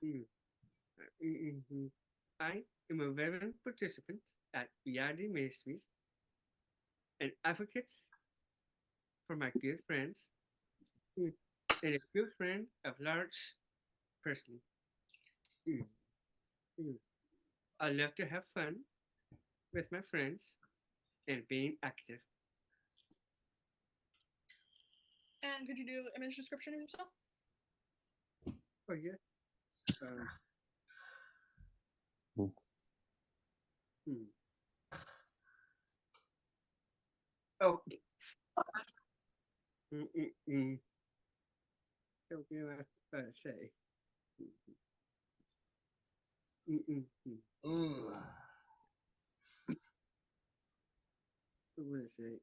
Mm, I am a veteran participant at Reality Ministries, an advocate for my good friends, mm, and a good friend of large personally. Mm, mm. I love to have fun with my friends and being active. And could you do image description of yourself? Oh yeah. Um, mm. Oh. Mm, mm, mm. Don't know what to say. Mm, mm, mm. What would I say?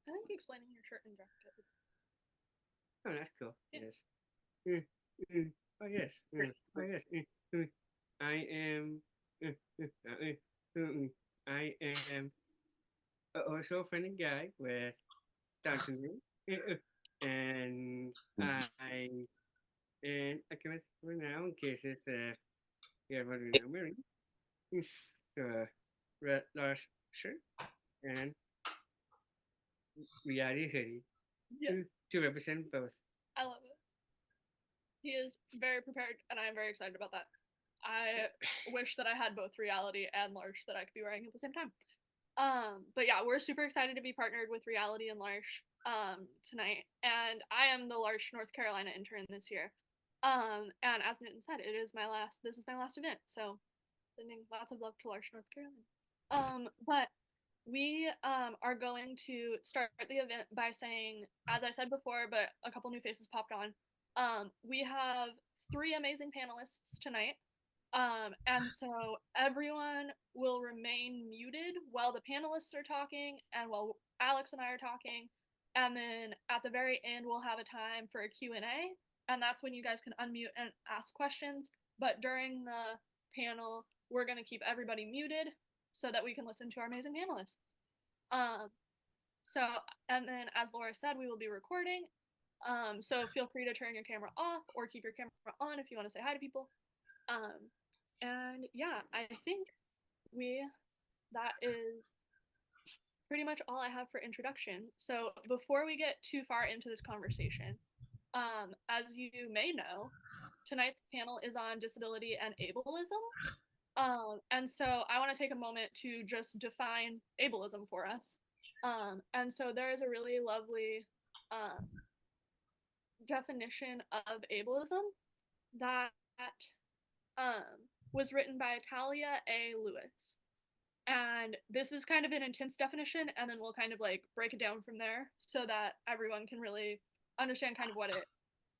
I think explaining your shirt and jacket. Oh, that's cool. Yeah. Yes. Mm, mm. Oh yes. Oh yes. I am. Uh, I am also a friendly guy with Down syndrome, and I can for now in case it's you ever remember red large shirt and reality hoodie Yeah. to represent both. I love it. He is very prepared, and I am very excited about that. I wish that I had both reality and Larsh that I could be wearing at the same time. But yeah, we're super excited to be partnered with Reality and Larsh tonight, and I am the Larsh North Carolina intern this year. And as Newton said, it is my last. This is my last event, so sending lots of love to Larsh North Carolina. But we are going to start the event by saying, as I said before, but a couple new faces popped on. We have three amazing panelists tonight. And so everyone will remain muted while the panelists are talking and while Alex and I are talking. And then at the very end, we'll have a time for a Q&A. And that's when you guys can unmute and ask questions. But during the panel, we're going to keep everybody muted so that we can listen to our amazing panelists. Um, so, and then as Laura said, we will be recording. So feel free to turn your camera off or keep your camera on if you want to say hi to people. Um, and yeah, I think we that is pretty much all I have for introduction. So before we get too far into this conversation, as you may know, tonight's panel is on disability and ableism. And so I want to take a moment to just define ableism for us. And so there is a really lovely um, definition of ableism that was written by Talia A. Lewis. And this is kind of an intense definition, and then we'll kind of like break it down from there so that everyone can really understand kind of what it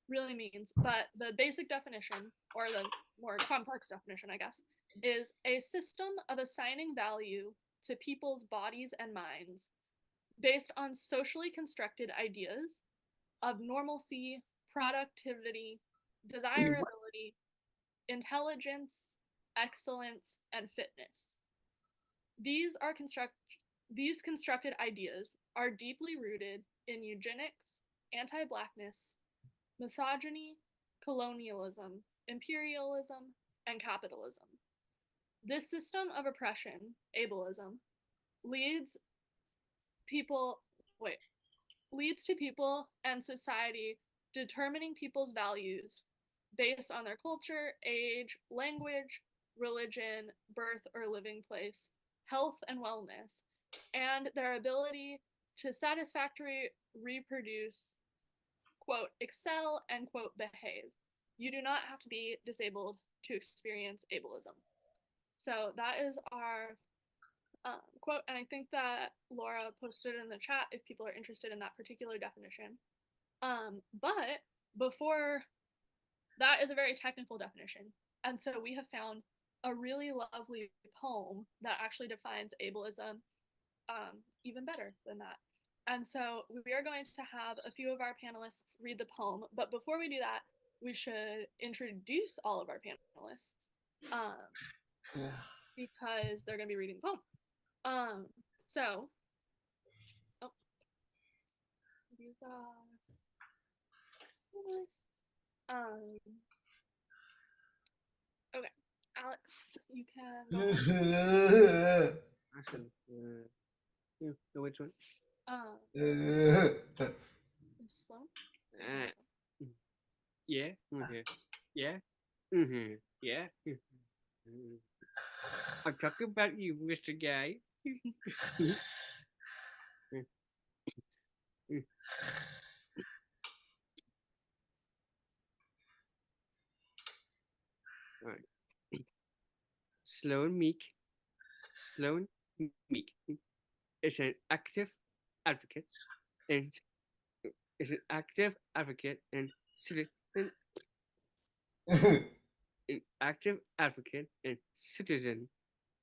really means. But the basic definition, or the more complex definition, I guess, is a system of assigning value to people's bodies and minds based on socially constructed ideas of normalcy, productivity, desirability, intelligence, excellence, and fitness. These are these constructed ideas are deeply rooted in eugenics, anti-blackness, misogyny, colonialism, imperialism, and capitalism. This system of oppression, ableism, leads people wait, leads to people and society determining people's values based on their culture, age, language, religion, birth or living place, health and wellness, and their ability to satisfactorily reproduce, quote, excel, and quote, behave. You do not have to be disabled to experience ableism. So that is our quote, and I think that Laura posted in the chat if people are interested in that particular definition. But before that is a very technical definition, and so we have found a really lovely poem that actually defines ableism even better than that. And so we are going to have a few of our panelists read the poem, but before we do that, we should introduce all of our panelists because they're going to be reading the poem. Um, so, oh, these are panelists. Um, Okay, Alex, you can go ahead. Awesome. Which one? Sloan. Uh, yeah. Mm-hmm. Yeah. Mm-hmm. Yeah. Mm-hmm. I'm talking about you, Mr. Guy. Alright. Sloan Meek. Sloan Meek is an active advocate and citizen, an active advocate and citizen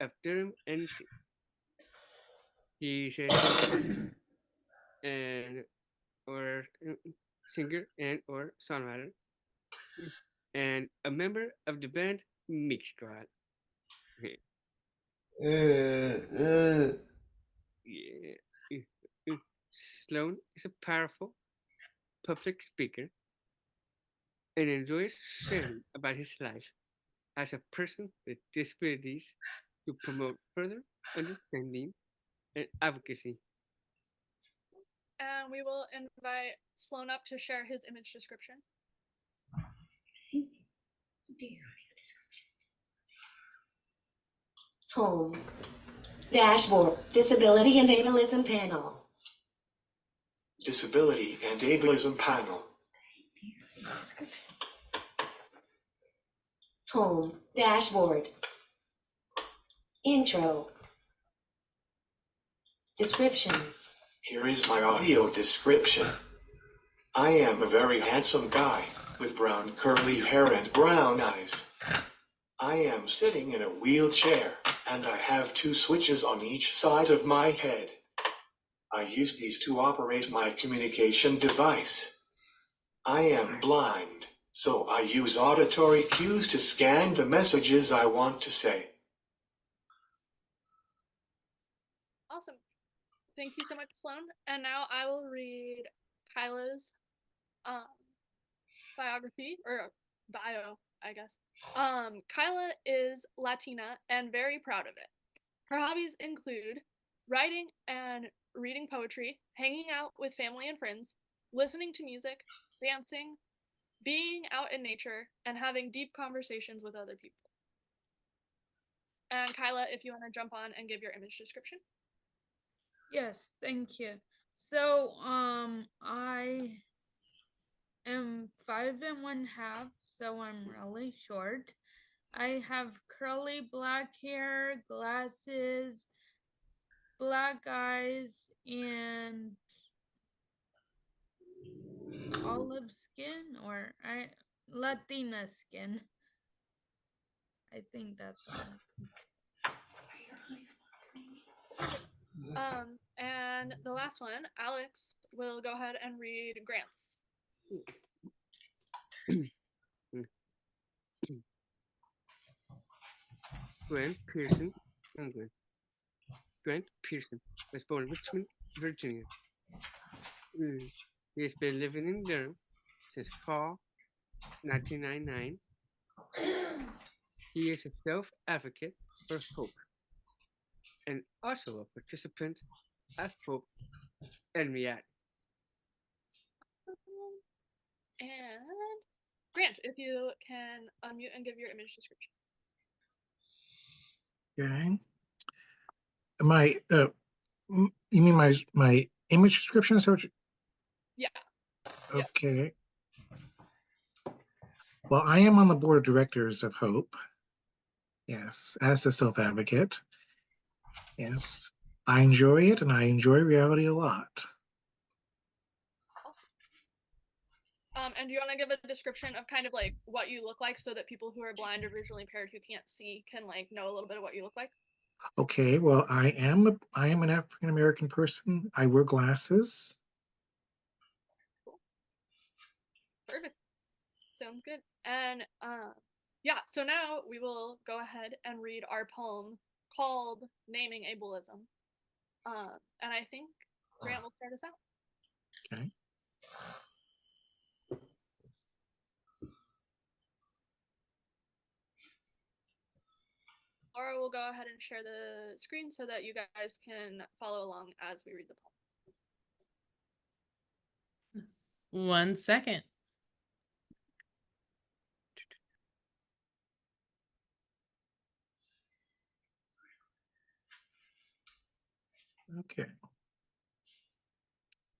of Durham, NC. He's a and or singer and or songwriter and a member of the band Mix Squad. Yeah. Sloan is a powerful public speaker and enjoys sharing about his life as a person with disabilities to promote further understanding and advocacy. And we will invite Sloan up to share his image description. Home. Dashboard. Disability and Ableism panel. Disability and Ableism panel. Home. Dashboard. Intro. Description. Here is my audio description. I am a very handsome guy with brown curly hair and brown eyes. I am sitting in a wheelchair and I have 2 switches on each side of my head. I use these to operate my communication device. I am blind, so I use auditory cues to scan the messages I want to say. Awesome. Thank you so much, Sloan. And now I will read Kyla's biography, or bio, I guess. Kyla is Latina and very proud of it. Her hobbies include writing and reading poetry, hanging out with family and friends, listening to music, dancing, being out in nature, and having deep conversations with other people. And Kyla, if you want to jump on and give your image description. Yes, thank you. So, I am 5 1/2, so I'm really short. I have curly black hair, glasses, black eyes, and olive skin, or Latina skin. I think that's all. And the last one, Alex will go ahead and read Grant's. Grant Pearson, England. Grant Pearson was born in Richmond, Virginia. He has been living in Durham since fall 1999. He is a self-advocate for hope and also a participant at Hope and Reality. And Grant, if you can unmute and give your image description. Okay. You mean my image description? Is that what you... Yeah. Okay. Well, I am on the board of directors of Hope. Yes, as a self-advocate. Yes, I enjoy it, and I enjoy reality a lot. And do you want to give a description of kind of like what you look like so that people who are blind or visually impaired who can't see can like know a little bit of what you look like? Okay, well, I am an African American person. I wear glasses. Cool. Perfect. Sounds good. And yeah, so now we will go ahead and read our poem called Naming Ableism. And I think Grant will start us out. Okay. Laura will go ahead and share the screen so that you guys can follow along as we read the poem. 1 second. Okay.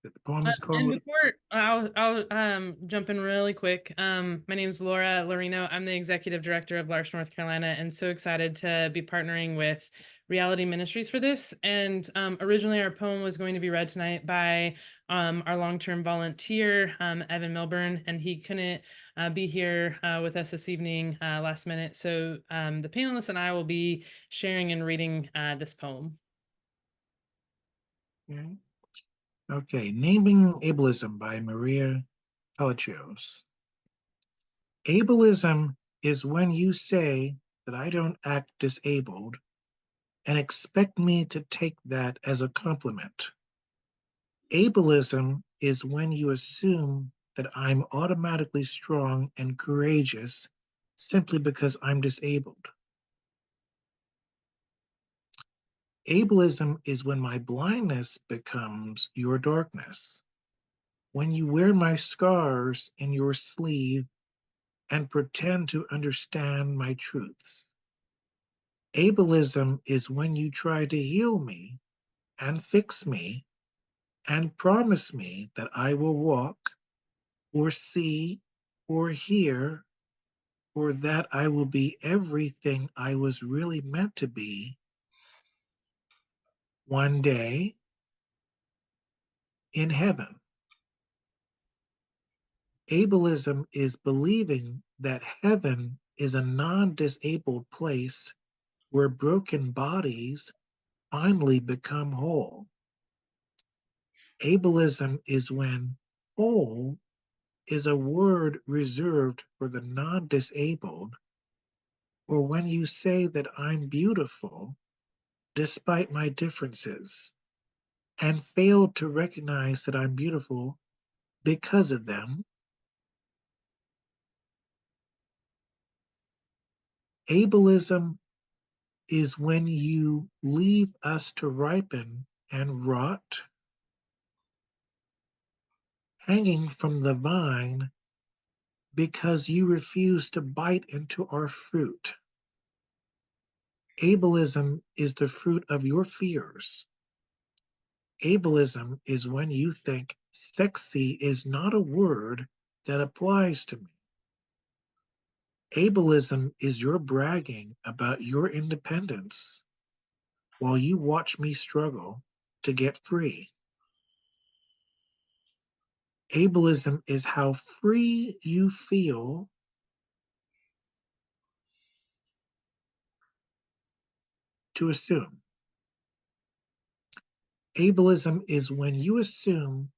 The poem is And called. before I'll jump in really quick. My name is Laura Lorino. I'm the executive director of Larch, North Carolina, and so excited to be partnering with Reality Ministries for this. And originally our poem was going to be read tonight by our long-term volunteer, Evan Milburn, and he couldn't be here with us this evening last minute. So the panelists and I will be sharing and reading this poem. Okay, Naming Ableism by Maria Palacios. Ableism is when you say that I don't act disabled and expect me to take that as a compliment. Ableism is when you assume that I'm automatically strong and courageous simply because I'm disabled. Ableism is when my blindness becomes your darkness, when you wear my scars in your sleeve and pretend to understand my truths. Ableism is when you try to heal me and fix me and promise me that I will walk or see or hear or that I will be everything I was really meant to be one day in heaven. Ableism is believing that heaven is a non-disabled place where broken bodies finally become whole. Ableism is when whole is a word reserved for the non-disabled, or when you say that I'm beautiful despite my differences and fail to recognize that I'm beautiful because of them. Ableism is when you leave us to ripen and rot, hanging from the vine because you refuse to bite into our fruit. Ableism is the fruit of your fears. Ableism is when you think sexy is not a word that applies to me. Ableism is your bragging about your independence while you watch me struggle to get free. Ableism is how free you feel to assume. Ableism is when you assume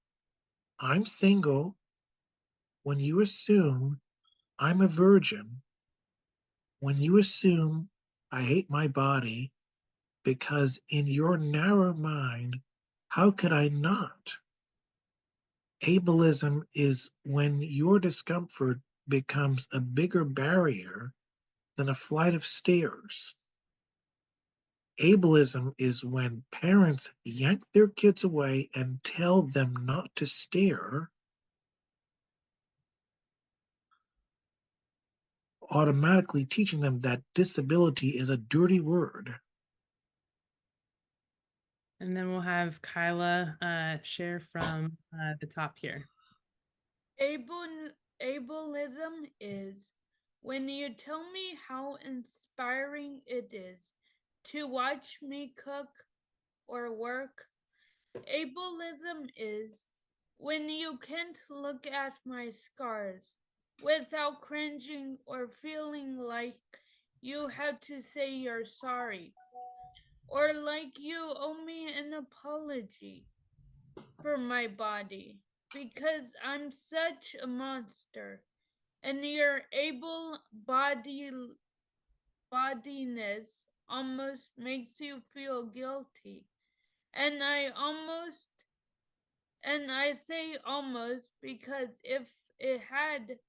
I'm single, when you assume I'm a virgin, when you assume I hate my body, because in your narrow mind, how could I not? Ableism is when your discomfort becomes a bigger barrier than a flight of stairs. Ableism is when parents yank their kids away and tell them not to stare, automatically teaching them that disability is a dirty word. And then we'll have Kyla share from the top here. Ableism is when you tell me how inspiring it is to watch me cook or work. Ableism is when you can't look at my scars without cringing or feeling like you have to say you're sorry, or like you owe me an apology for my body because I'm such a monster, and your bodiness almost makes you feel guilty. And I say almost because if it had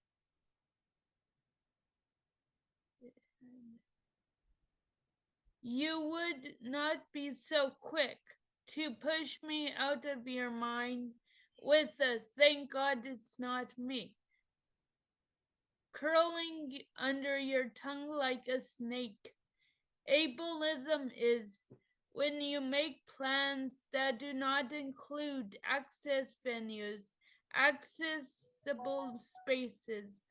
you would not be so quick to push me out of your mind with a "thank God it's not me" curling under your tongue like a snake. Ableism is when you make plans that do not include access venues, accessible spaces,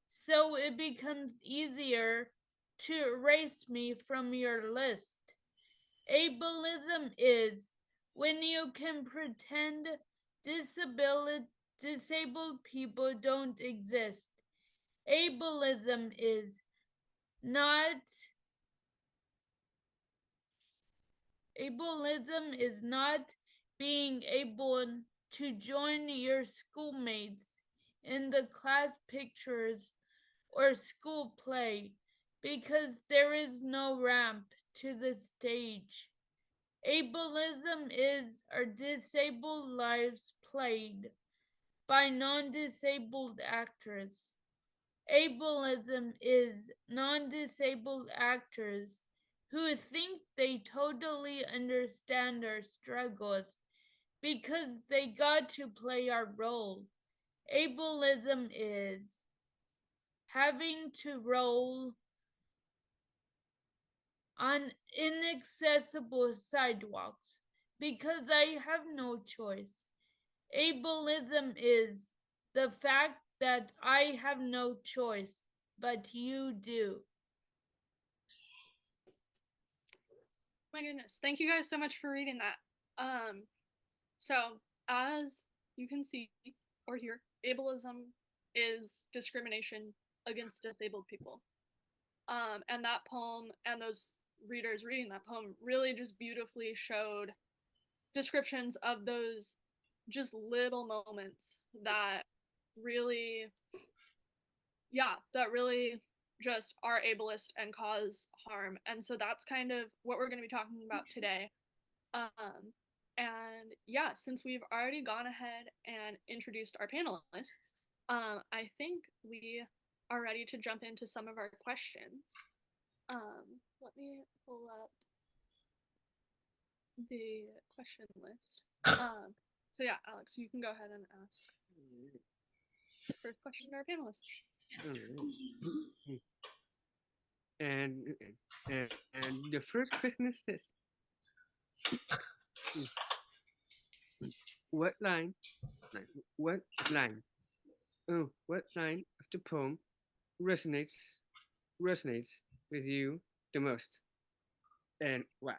so it becomes easier to erase me from your list. Ableism is when you can pretend disabled people don't exist. Ableism is not being able to join your schoolmates in the class pictures or school play because there is no ramp to the stage. Ableism is our disabled lives played by non-disabled actors. Ableism is non-disabled actors who think they totally understand our struggles because they got to play our role. Ableism is having to roll on inaccessible sidewalks because I have no choice. Ableism is the fact that I have no choice, but you do. My goodness, thank you guys so much for reading that. So as you can see or hear, ableism is discrimination against disabled people. And that poem and those readers reading that poem really just beautifully showed descriptions of those just little moments that really, just are ableist and cause harm. And so that's kind of what we're going to be talking about today. And yeah, since we've already gone ahead and introduced our panelists, I think we are ready to jump into some of our questions. Let me pull up the question list. So yeah, Alex, you can go ahead and ask the first question to our panelists. And the first question is this: what line? What line? Oh, what line of the poem resonates with you the most, and why?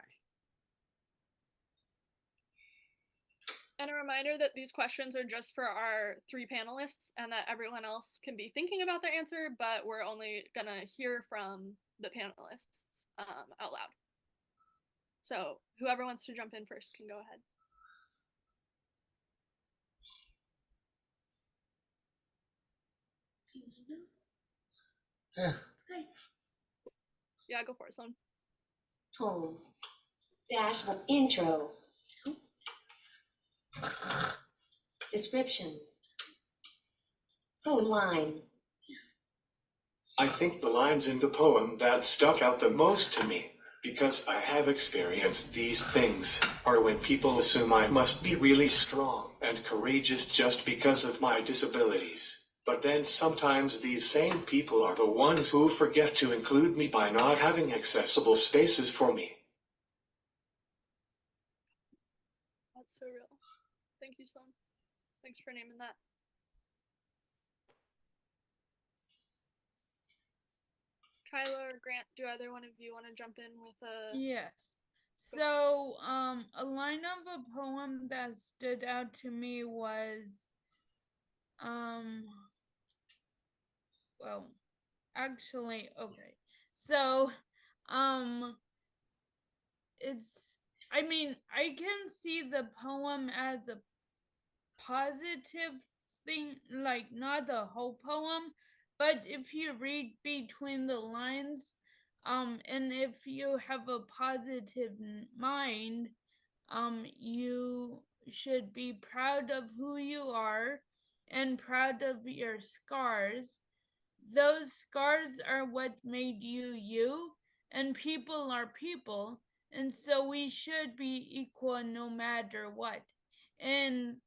And a reminder that these questions are just for our three panelists and that everyone else can be thinking about their answer, but we're only gonna hear from the panelists out loud. So whoever wants to jump in first can go ahead. Yeah, go for it, Sloan. Home. Dashboard. Intro. Description. Poem line. I think the lines in the poem that stuck out the most to me, because I have experienced these things, are when people assume I must be really strong and courageous just because of my disabilities. But then sometimes these same people are the ones who forget to include me by not having accessible spaces for me. That's so real. Thank you, Sloan. Thanks for naming that. Kyla or Grant, do either one of you want to jump in with a... Yes. So, a line of a poem that stood out to me was, well, actually, okay. So, I can see the poem as a positive thing, like not the whole poem, but if you read between the lines, and if you have a positive mind, you should be proud of who you are and proud of your scars. Those scars are what made you you, and people are people, and so we should be equal no matter what. And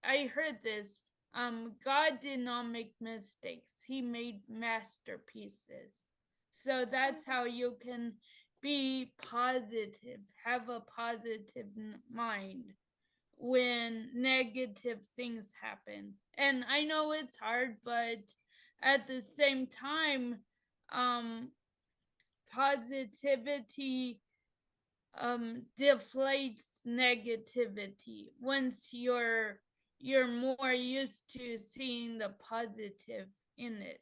I heard this. God did not make mistakes. He made masterpieces. So that's how you can be positive, have a positive mind when negative things happen. And I know it's hard, but at the same time, positivity deflates negativity once you're more used to seeing the positive in it.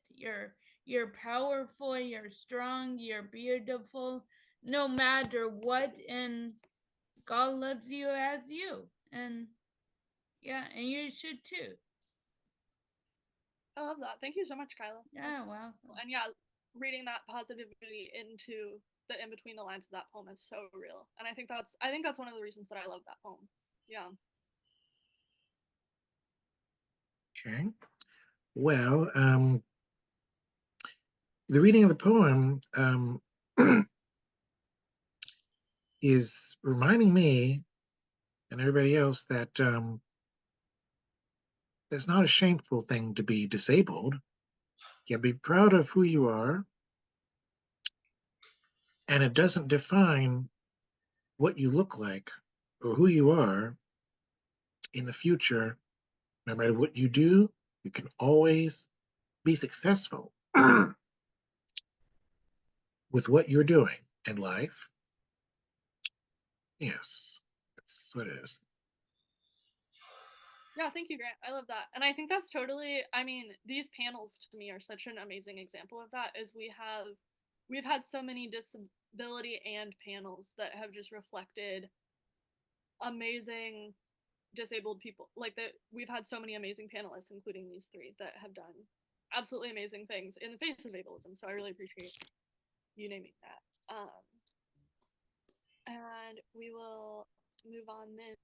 You're powerful, you're strong, you're beautiful, no matter what, and God loves you as you. And yeah, and you should too. I love that. Thank you so much, Kyla. Yeah, That's well. cool. And yeah, reading that positivity into the in between the lines of that poem is so real. And I think that's one of the reasons that I love that poem. Yeah. Okay. Well, the reading of the poem is reminding me and everybody else that it's not a shameful thing to be disabled. You can be proud of who you are, and it doesn't define what you look like or who you are in the future. No matter what you do, you can always be successful with what you're doing in life. Yes, that's what it is. Yeah, thank you, Grant. I love that. And I think that's totally, I mean, these panels to me are such an amazing example of that, is we've had so many disability and panels that have just reflected amazing disabled people. Like that we've had so many amazing panelists, including these three, that have done absolutely amazing things in the face of ableism. So I really appreciate you naming that. And we will move on then